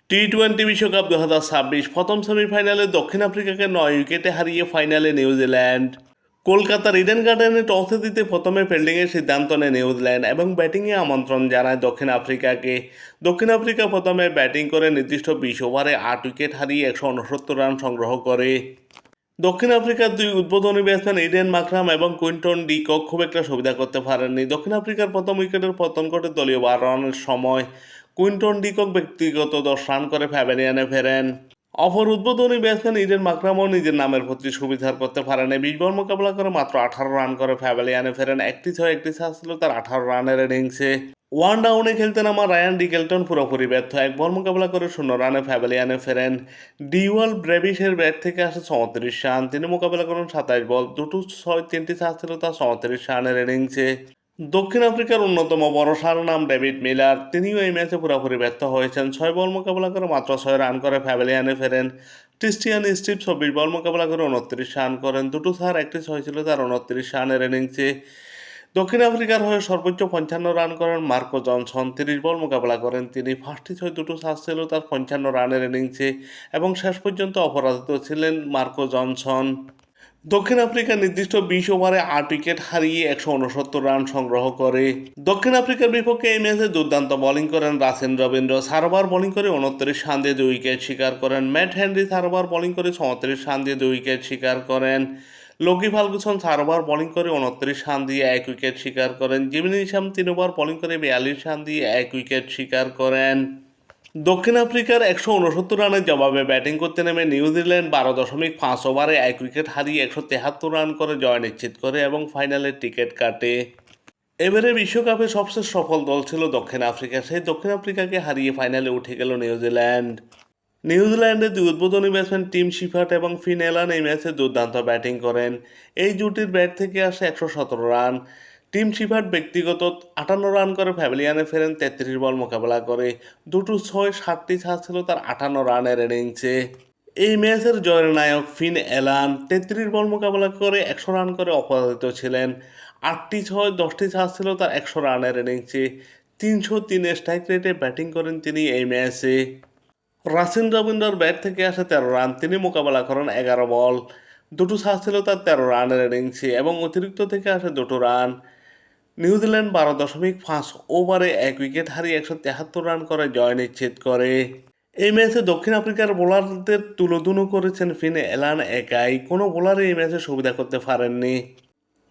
টি-20 বিশ্বকাপ 2026 প্রথম সেমিফাইনালে দক্ষিণ আফ্রিকাকে 9 উইকেটে হারিয়ে ফাইনালে নিউজিল্যান্ড। কলকাতার ইডেন গার্ডেনে টসে জিতে প্রথমে ফিল্ডিংয়ের সিদ্ধান্ত নেয় নিউজিল্যান্ড এবং ব্যাটিংয়ে আমন্ত্রণ জানায় দক্ষিণ আফ্রিকাকে। দক্ষিণ আফ্রিকা প্রথমে ব্যাটিং করে নির্দিষ্ট 20 ওভারে 8 উইকেট হারিয়ে 169 রান সংগ্রহ করে। দক্ষিণ আফ্রিকার দুই উদ্বোধনী ব্যাটসম্যান ইডেন মাকরাম এবং কুইন্টন ডি কক খুব একটা সুবিধা করতে পারেননি। দক্ষিণ আফ্রিকার প্রথম উইকেটের পতন ঘটে দলীয় 12 রানের সময়। কুইন্টন ডি কক ব্যক্তিগত 10 রান করে প্যাভিলিয়নে ফেরেন। অপর উদ্বোধনী ব্যাটসম্যান ইডেন মাকরামও নিজের নামের প্রতি সুবিধার করতে পারেনি। 20 বল মোকাবেলা করে মাত্র 18 রান করে প্যাভিলিয়নে ফেরেন। একটি ছয় একটি চার ছিল তার 18 রানের ইনিংসে। ওয়ান ডাউনে খেলতে নামা রায়ান ডিকেলটন পুরোপুরি ব্যর্থ। 1 বল মোকাবেলা করে 0 রানে প্যাভিলিয়নে ফেরেন। ডিওয়াল ব্রেভিসের ব্যাট থেকে আসে 34 রান। তিনি মোকাবেলা করেন 27 বল, দুটো ছয় তিনটি চার ছিল তার 34 রানের ইনিংসে। দক্ষিণ আফ্রিকার অন্যতম বড়সার নাম ডেভিড মিলার। তিনিও এই ম্যাচে পুরোপুরি ব্যর্থ হয়েছেন। 6 বল মোকাবেলা করে মাত্র 6 রান করে প্যাভিলিয়নে ফেরেন। ক্রিস্টিয়ান স্টিভ 24 বল মোকাবেলা করে 29 রান করেন। দুটো চার একটি ছয় ছিল তার 29 রানের ইনিংসে। দক্ষিণ আফ্রিকার হয়ে সর্বোচ্চ 55 রান করেন মার্কো জনসন। 30 বল মোকাবেলা করেন তিনি। 5টি ছয় দুটো চার ছিল তার 55 রানের ইনিংসে এবং শেষ পর্যন্ত অপরাজিত ছিলেন মার্কো জনসন। দক্ষিণ আফ্রিকা নির্দিষ্ট 20 ওভারে 8 উইকেট হারিয়ে 169 রান সংগ্রহ করে। দক্ষিণ আফ্রিকার বিপক্ষে এই ম্যাচে দুর্দান্ত বোলিং করেন রাসেন রবীন্দ্র। 4 ওভার বোলিং করে 29 রান দিয়ে 2 উইকেট শিকার করেন। ম্যাট হেনরি 4 ওভার বোলিং করে 34 রান দিয়ে 2 উইকেট শিকার করেন। লোকি ফার্গুসন 4 ওভার বোলিং করে 29 রান দিয়ে 1 উইকেট শিকার করেন। জিমি নিশাম 3 ওভার বোলিং করে 42 রান দিয়ে 1 উইকেট শিকার করেন। দক্ষিণ আফ্রিকার 169 রানের জবাবে ব্যাটিং করতে নেমে নিউজিল্যান্ড 12.5 ওভারে 1 উইকেট হারিয়ে 173 রান করে জয় নিশ্চিত করে এবং ফাইনালের টিকিট কাটে। এবারে বিশ্বকাপে সবচেয়ে সফল দল ছিল দক্ষিণ আফ্রিকা। সেই দক্ষিণ আফ্রিকাকে হারিয়ে ফাইনালে উঠে গেল নিউজিল্যান্ড। নিউজিল্যান্ডের দুই উদ্বোধনী ব্যাটসম্যান টিম শিফার্ট এবং ফিন এলান এই ম্যাচে দুর্দান্ত ব্যাটিং করেন। এই জুটির ব্যাট থেকে আসে 117 রান। টিম শিফার্ট ব্যক্তিগত 58 রান করে প্যাভিলিয়নে ফেরেন 33 বল মোকাবেলা করে। দুটো ছয় 7টি চার ছিল তার 58 রানের ইনিংসে। এই ম্যাচের জয়ের নায়ক ফিন এলান 33 বল মোকাবেলা করে 100 রান করে অপরাজিত ছিলেন। 8টি ছয় 10টি চার ছিল তার 100 রানের ইনিংসে। 303 স্ট্রাইক রেটে ব্যাটিং করেন তিনি এই ম্যাচে। রাসেন রবীন্দ্রর ব্যাট থেকে আসে 13 রান। তিনি মোকাবেলা করেন 11 বল, দুটো চার ছিল তার 13 রানের ইনিংসে এবং অতিরিক্ত থেকে আসে 2 রান। নিউজিল্যান্ড 12.5 ওভারে 1 উইকেট হারিয়ে 173 রান করে জয় নিশ্চিত করে। এই ম্যাচে দক্ষিণ আফ্রিকার বোলারদের তুলোধুনো করেছেন ফিন এলান একাই। কোনো বোলারে এই ম্যাচে সুবিধা করতে পারেননি।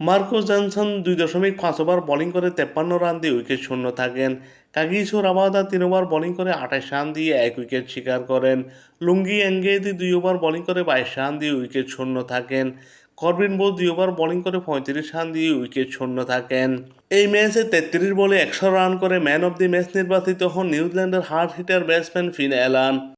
মার্কো জনসন 2.5 ওভার বোলিং করে 53 রান দিয়ে উইকেট শূন্য থাকেন। কাগিসো রাবাদা 3 ওভার বোলিং করে 28 রান দিয়ে 1 উইকেট শিকার করেন। লুঙ্গি এঙ্গেদি 2 ওভার বোলিং করে 22 রান দিয়ে উইকেট শূন্য থাকেন। করবিন বোস 2 ওভার বোলিং করে 35 রান দিয়ে উইকেট শূন্য থাকেন। এই ম্যাচে 33 বলে 100 রান করে ম্যান অব দি ম্যাচ নির্বাচিত হন নিউজিল্যান্ডের হার্ড হিটার ব্যাটসম্যান ফিন এলান।